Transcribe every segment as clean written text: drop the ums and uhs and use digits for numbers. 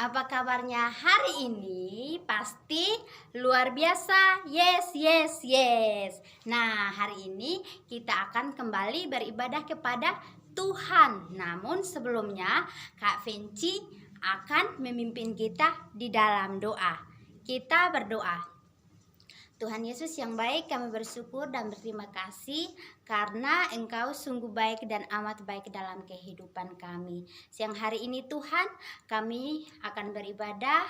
Apa kabarnya hari ini? Pasti luar biasa. Yes, yes, yes. Nah, hari ini kita akan kembali beribadah kepada Tuhan. Namun sebelumnya, Kak Venci akan memimpin kita di dalam doa. Kita berdoa. Tuhan Yesus yang baik, kami bersyukur dan berterima kasih karena Engkau sungguh baik dan amat baik dalam kehidupan kami. Siang hari ini Tuhan, kami akan beribadah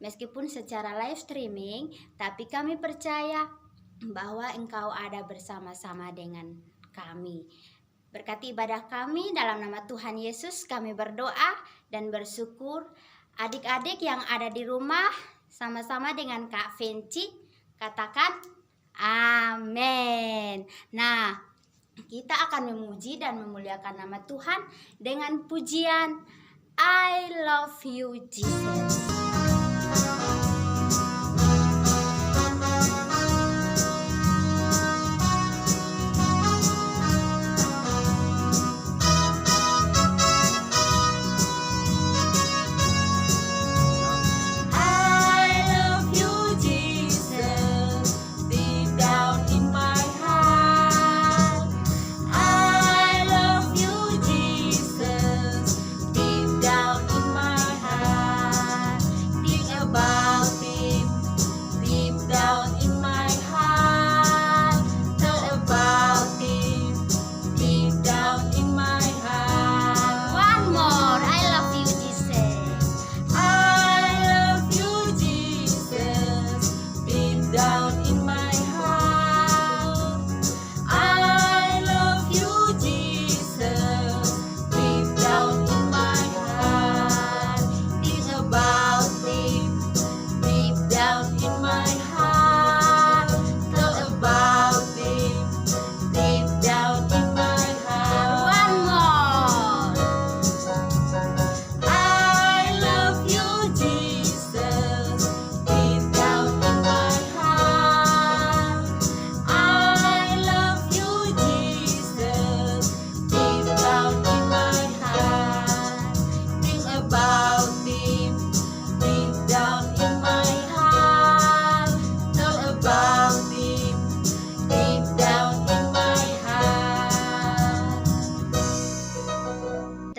meskipun secara live streaming, tapi kami percaya bahwa Engkau ada bersama-sama dengan kami. Berkati ibadah kami dalam nama Tuhan Yesus, kami berdoa dan bersyukur. Adik-adik yang ada di rumah sama-sama dengan Kak Venci katakan amin. Nah, kita akan memuji dan memuliakan nama Tuhan dengan pujian I love you Jesus.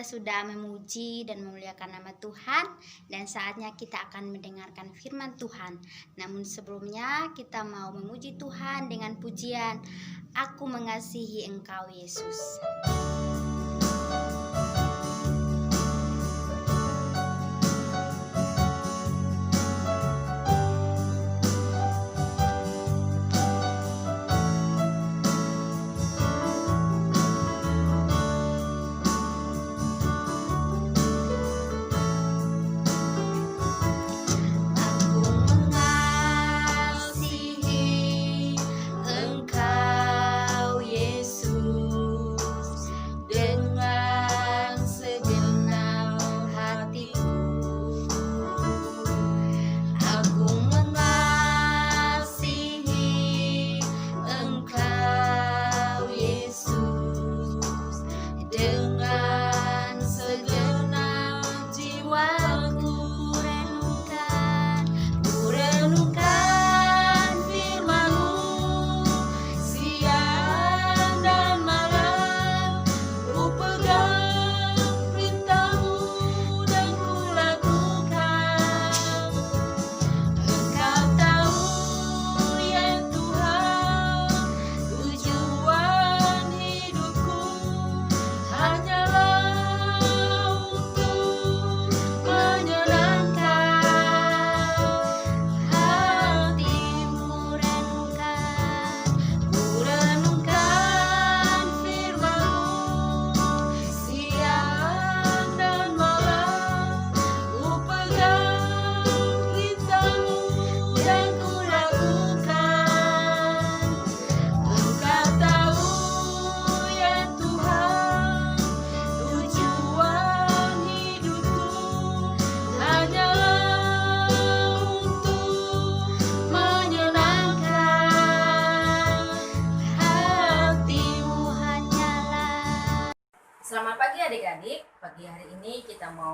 Sudah memuji dan memuliakan nama Tuhan, dan saatnya kita akan mendengarkan firman Tuhan. Namun sebelumnya kita mau memuji Tuhan dengan pujian Aku Mengasihi Engkau Yesus.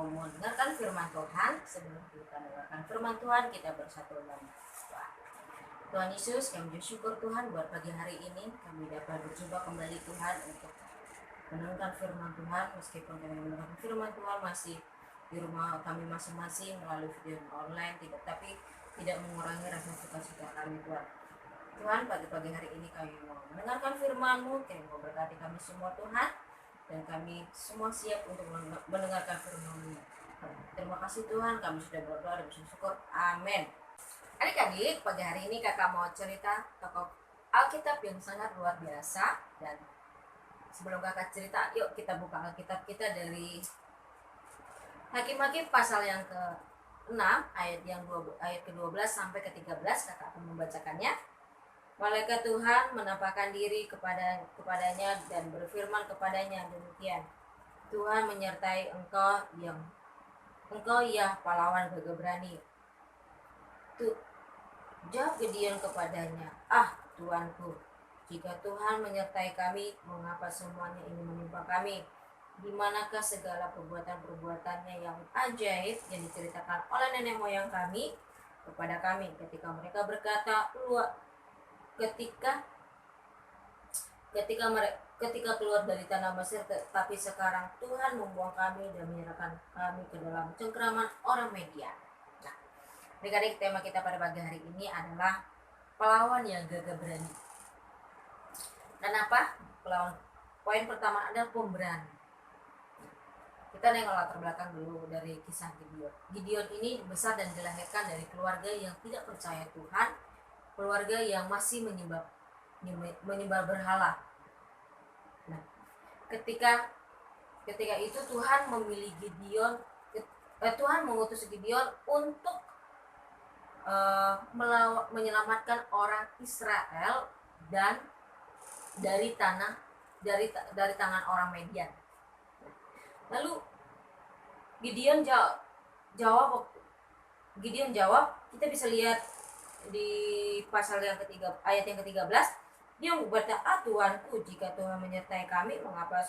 mau mendengarkan firman Tuhan. Sebelum kita mendengarkan firman Tuhan, kita bersatu dalam doa. Tuhan Yesus, kami bersyukur Tuhan buat pagi hari ini kami dapat berjumpa kembali Tuhan untuk mendengarkan firman Tuhan. Meskipun kami mendengarkan firman Tuhan masih di rumah kami masing-masing melalui video online, tapi tidak mengurangi rasa sukacita kami Tuhan. Tuhan, pagi-pagi hari ini kami mau mendengarkan firman-Mu, kami mau berkati kami semua Tuhan, dan kami semua siap untuk mendengarkan firman-Mu. Terima kasih Tuhan, kami sudah berdoa dan bersyukur. Amin. Adik-adik, pagi hari ini kakak mau cerita tokoh Alkitab yang sangat luar biasa. Dan sebelum kakak cerita, yuk kita buka Alkitab kita dari Hakim-Hakim pasal yang ke-6 ayat ke-12 sampai ke-13. Kakak akan membacakannya. Malaikat Tuhan menampakkan diri kepadanya dan berfirman kepadanya demikian. Tuhan menyertai engkau ya pahlawan gagah berani. Jawab Gideon kepadanya, Tuanku, jika Tuhan menyertai kami, mengapa semuanya ini menimpa kami? Di manakah segala perbuatan-perbuatannya yang ajaib yang diceritakan oleh nenek moyang kami kepada kami ketika mereka berkata, ketika keluar dari tanah Mesir, tapi sekarang Tuhan membuang kami dan menyerahkan kami ke dalam cengkraman orang Median. Nah, adik-adik, tema kita pada pagi hari ini adalah pahlawan yang gagah berani. Kenapa? Poin pertama adalah pemberani. Kita nengok latar belakang dulu dari kisah Gideon. Gideon ini besar dan dilahirkan dari keluarga yang tidak percaya Tuhan, keluarga yang masih menyembah berhala. Nah, ketika itu Tuhan memilih Gideon, Tuhan mengutus Gideon untuk menyelamatkan orang Israel dan dari tangan orang Median. Lalu Gideon jawab, kita bisa lihat di pasal yang ketiga, ayat yang ke-13, dia berkata, Tuanku, jika Tuhan menyertai kami, mengapa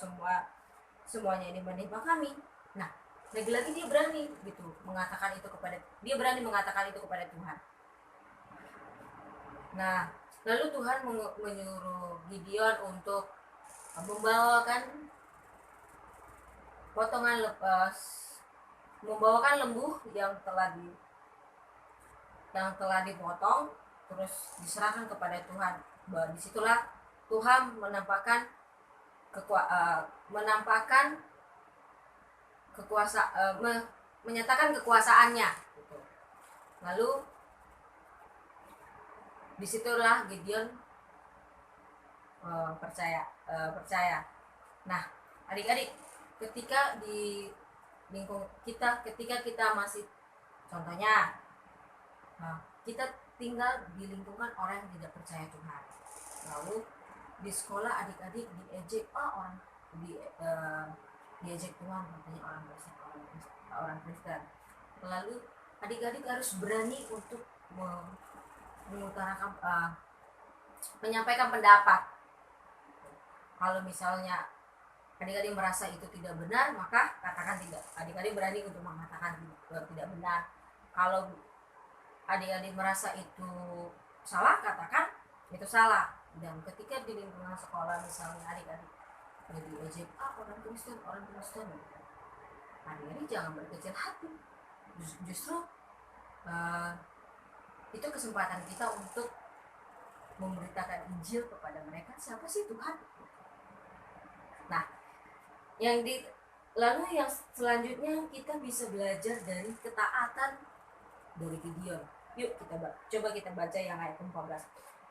semuanya ini menimpa kami? Nah, lagi-lagi dia berani mengatakan itu kepada Tuhan. Nah, lalu Tuhan menyuruh Gideon untuk membawakan lembu yang telah dipotong, terus diserahkan kepada Tuhan. Disitulah Tuhan menampakkan menyatakan kekuasaannya. Lalu disitulah Gideon percaya. Nah, adik-adik, ketika di lingkungan ketika kita masih, contohnya, kita tinggal di lingkungan orang yang tidak percaya Tuhan. Lalu di sekolah adik-adik diejek, diejek Tuhan, katanya orang Kristen. Lalu adik-adik harus berani untuk mengutarakan, menyampaikan pendapat. Kalau misalnya adik-adik merasa itu tidak benar, maka katakan tidak. Adik-adik berani untuk mengatakan tidak benar. Kalau adik-adik merasa itu salah, katakan itu salah. Dan ketika di lingkungan sekolah misalnya adik-adik diejek, orang Kristen, adik-adik jangan berkecil hati. Justru itu kesempatan kita untuk memberitakan Injil kepada mereka, siapa sih Tuhan. Nah, lalu yang selanjutnya kita bisa belajar dari ketaatan dari Gideon. Yuk coba kita baca yang ayat 14.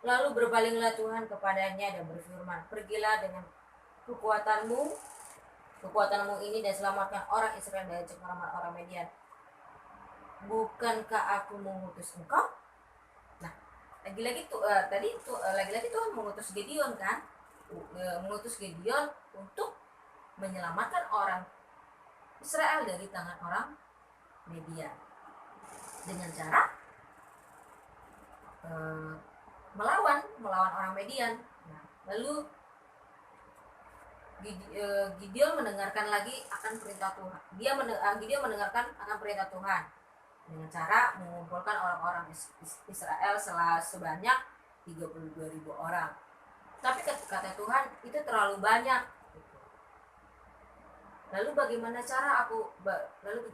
Lalu berpalinglah Tuhan kepadanya dan berfirman, pergilah dengan kekuatanmu ini dan selamatkan orang Israel dari cengkraman orang Median. Bukankah aku mengutus engkau? Nah, lagi-lagi Tuhan mengutus Gideon kan? Mengutus Gideon untuk menyelamatkan orang Israel dari tangan orang Median dengan cara melawan orang Median. Nah, lalu Gideon mendengarkan lagi akan perintah Tuhan. Gideon mendengarkan akan perintah Tuhan dengan cara mengumpulkan orang-orang Israel sebanyak 32.000 orang. Tapi kata Tuhan, itu terlalu banyak. Lalu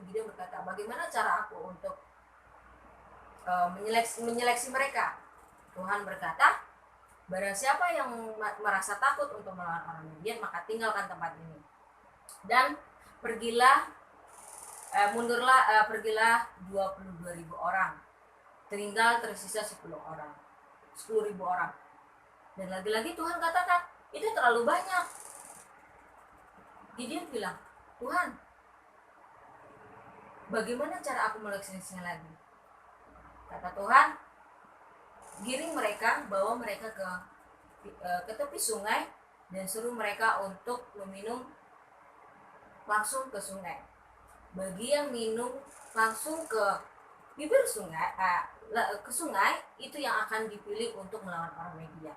Gideon berkata, bagaimana cara aku untuk menyeleksi mereka? Tuhan berkata, barang siapa yang merasa takut untuk melawan orang Midian, maka tinggalkan tempat ini. Dan pergilah 22.000 orang. Tersisa 10.000 orang. Dan lagi-lagi Tuhan katakan, itu terlalu banyak. Gideon bilang, Tuhan, bagaimana cara aku meleksisinya lagi? Kata Tuhan, giring mereka, bawa mereka ke tepi sungai dan suruh mereka untuk meminum langsung ke sungai. Bagi yang minum langsung ke bibir sungai, ke sungai, itu yang akan dipilih untuk melawan orang Midian.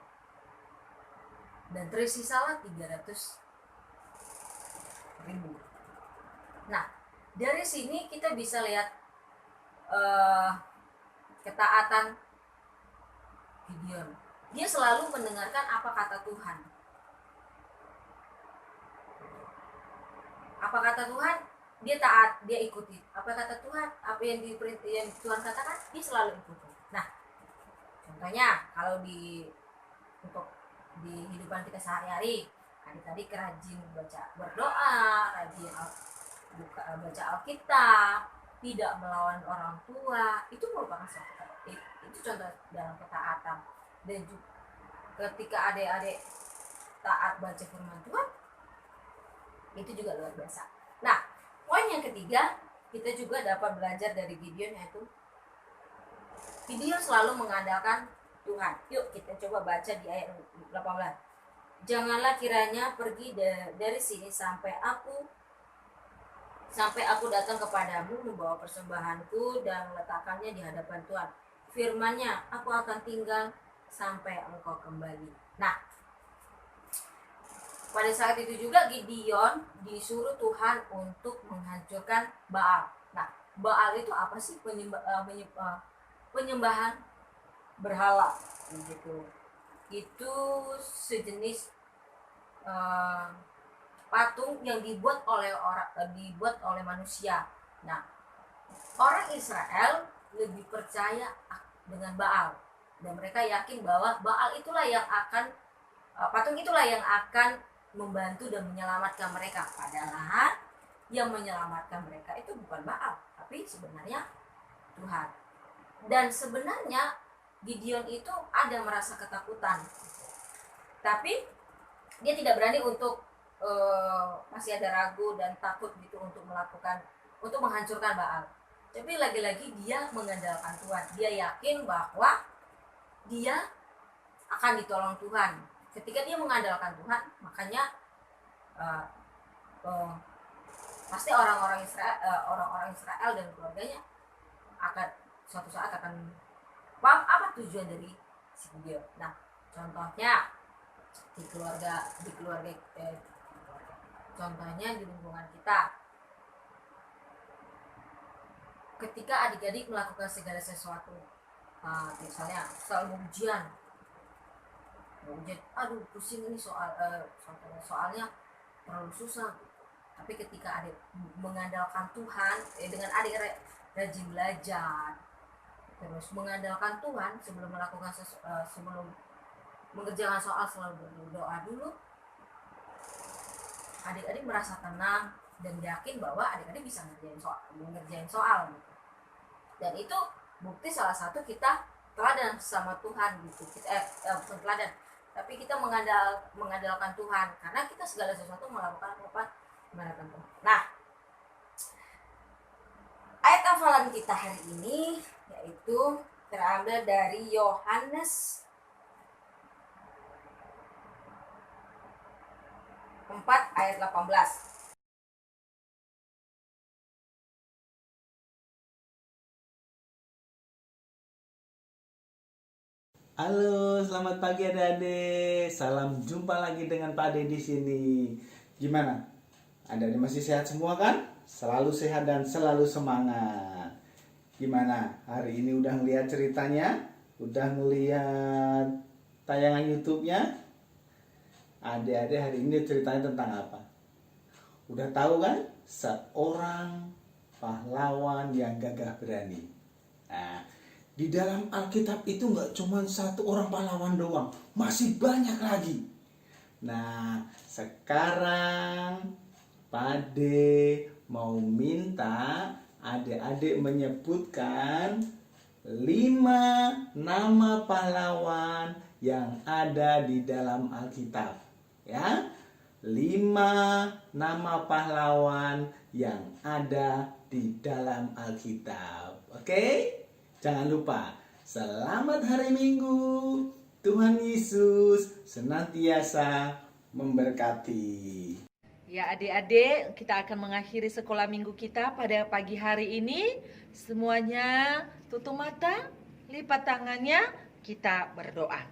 Dan tersisalah 300.000. Nah, dari sini kita bisa lihat ketaatan Gideon. Dia selalu mendengarkan apa kata Tuhan. Apa kata Tuhan, dia taat, dia ikuti. Apa kata Tuhan, apa yang Tuhan katakan, dia selalu ikuti. Nah, contohnya kalau untuk di kehidupan kita sehari-hari, adik-adik rajin berdoa, rajin baca Alkitab, tidak melawan orang tua, itu merupakan itu contoh dalam ketaatan. Dan juga ketika adik-adik taat baca firman Tuhan, itu juga luar biasa. Nah, poin yang ketiga, kita juga dapat belajar dari Gideon, yaitu Gideon selalu mengandalkan Tuhan. Yuk kita coba baca di ayat 18. Janganlah kiranya pergi dari sini sampai aku datang kepadamu membawa persembahanku dan meletakkannya di hadapan Tuhan. Firman-Nya, aku akan tinggal sampai engkau kembali. Nah, pada saat itu juga Gideon disuruh Tuhan untuk menghancurkan Baal. Nah, Baal itu apa sih? Penyembahan berhala gitu. Itu sejenis patung yang dibuat oleh manusia. Nah, orang Israel lebih percaya dengan Baal, dan mereka yakin bahwa Baal itulah yang akan patung itulah yang akan membantu dan menyelamatkan mereka. Padahal yang menyelamatkan mereka itu bukan Baal, tapi sebenarnya Tuhan. Dan sebenarnya Gideon itu ada merasa ketakutan, tapi dia tidak berani untuk masih ada ragu dan takut gitu untuk menghancurkan Baal. Tapi lagi-lagi dia mengandalkan Tuhan. Dia yakin bahwa dia akan ditolong Tuhan. Ketika dia mengandalkan Tuhan, makanya pasti orang-orang Israel dan keluarganya akan suatu saat akan paham apa tujuan dari si Gideon. Nah, contohnya contohnya di lingkungan kita, ketika adik-adik melakukan segala sesuatu, misalnya soal ujian, aduh pusing ini soalnya terlalu susah. Tapi ketika adik mengandalkan Tuhan, dengan adik rajin belajar, terus mengandalkan Tuhan sebelum mengerjakan soal, selalu berdoa dulu, adik-adik merasa tenang dan yakin bahwa adik-adik bisa mengerjain soal gitu. Dan itu bukti salah satu kita teladan sama Tuhan gitu. Bukan teladan, tapi kita mengandalkan Tuhan, karena kita segala sesuatu mengandalkan Tuhan. Nah, ayat hafalan kita hari ini yaitu terambil dari Yohanes 4 ayat 18. Halo, selamat pagi adik-adik. Salam jumpa lagi dengan Pak Ade di sini. Gimana? Adik-adik masih sehat semua kan? Selalu sehat dan selalu semangat. Gimana? Hari ini udah ngeliat ceritanya? Udah ngeliat tayangan YouTube-nya? Adik-adik hari ini ceritanya tentang apa? Udah tahu kan? Seorang pahlawan yang gagah berani. Nah, di dalam Alkitab itu nggak cuma satu orang pahlawan doang, masih banyak lagi. Nah, sekarang Pade mau minta adik-adik menyebutkan 5 nama pahlawan yang ada di dalam Alkitab. Ya, 5 nama pahlawan yang ada di dalam Alkitab. Oke? Jangan lupa, selamat hari Minggu. Tuhan Yesus senantiasa memberkati. Ya adik-adik, kita akan mengakhiri sekolah minggu kita pada pagi hari ini. Semuanya tutup mata, lipat tangannya, kita berdoa.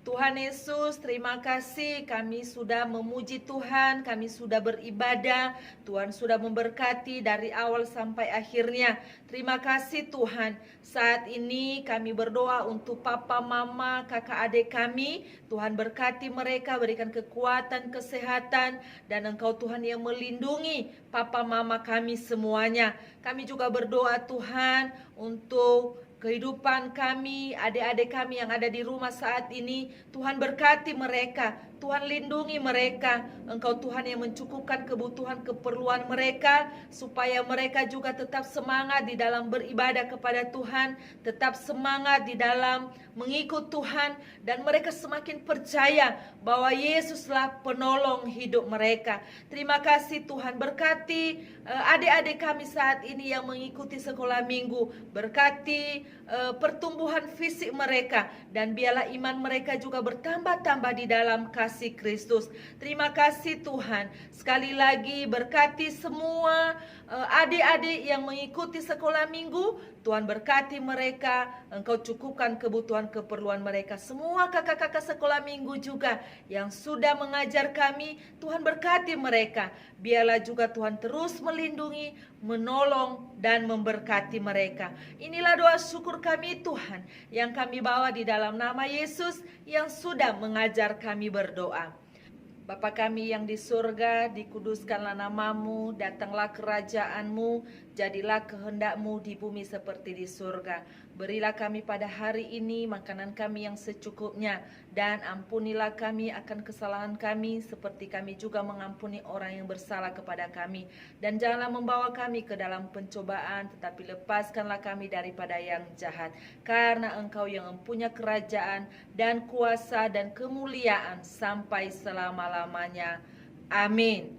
Tuhan Yesus, terima kasih kami sudah memuji Tuhan, kami sudah beribadah, Tuhan sudah memberkati dari awal sampai akhirnya. Terima kasih Tuhan, saat ini kami berdoa untuk papa, mama, kakak adik kami. Tuhan berkati mereka, berikan kekuatan, kesehatan, dan Engkau Tuhan yang melindungi papa, mama kami semuanya. Kami juga berdoa Tuhan untuk kehidupan kami, adik-adik kami yang ada di rumah saat ini. Tuhan berkati mereka, Tuhan lindungi mereka. Engkau Tuhan yang mencukupkan kebutuhan keperluan mereka, supaya mereka juga tetap semangat di dalam beribadah kepada Tuhan, tetap semangat di dalam mengikut Tuhan, dan mereka semakin percaya bahwa Yesuslah penolong hidup mereka. Terima kasih Tuhan, berkati adik-adik kami saat ini yang mengikuti sekolah minggu, berkati pertumbuhan fisik mereka, dan biarlah iman mereka juga bertambah-tambah di dalam kasih Kristus. Terima kasih Tuhan, sekali lagi berkati semua adik-adik yang mengikuti sekolah minggu. Tuhan berkati mereka, Engkau cukupkan kebutuhan keperluan mereka. Semua kakak-kakak sekolah minggu juga yang sudah mengajar kami, Tuhan berkati mereka. Biarlah juga Tuhan terus melindungi, menolong, dan memberkati mereka. Inilah doa syukur kami Tuhan, yang kami bawa di dalam nama Yesus yang sudah mengajar kami berdoa. Bapa kami yang di surga, dikuduskanlah namamu, datanglah kerajaanmu, jadilah kehendakmu di bumi seperti di surga. Berilah kami pada hari ini makanan kami yang secukupnya, dan ampunilah kami akan kesalahan kami, seperti kami juga mengampuni orang yang bersalah kepada kami. Dan janganlah membawa kami ke dalam pencobaan, tetapi lepaskanlah kami daripada yang jahat. Karena Engkau yang mempunyai kerajaan dan kuasa dan kemuliaan sampai selama-lamanya. Amin.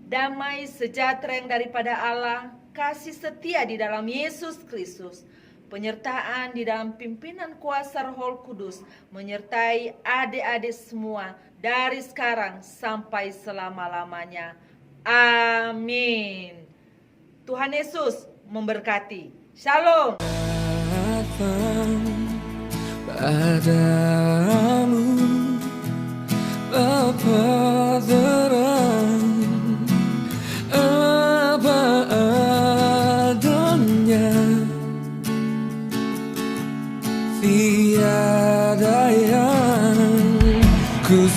Damai sejahtera yang daripada Allah, kasih setia di dalam Yesus Kristus, penyertaan di dalam pimpinan kuasa Roh Kudus menyertai adik-adik semua dari sekarang sampai selama-lamanya. Amin. Tuhan Yesus memberkati. Shalom. Padamu Bapa terang apa adanya, tiada yang ku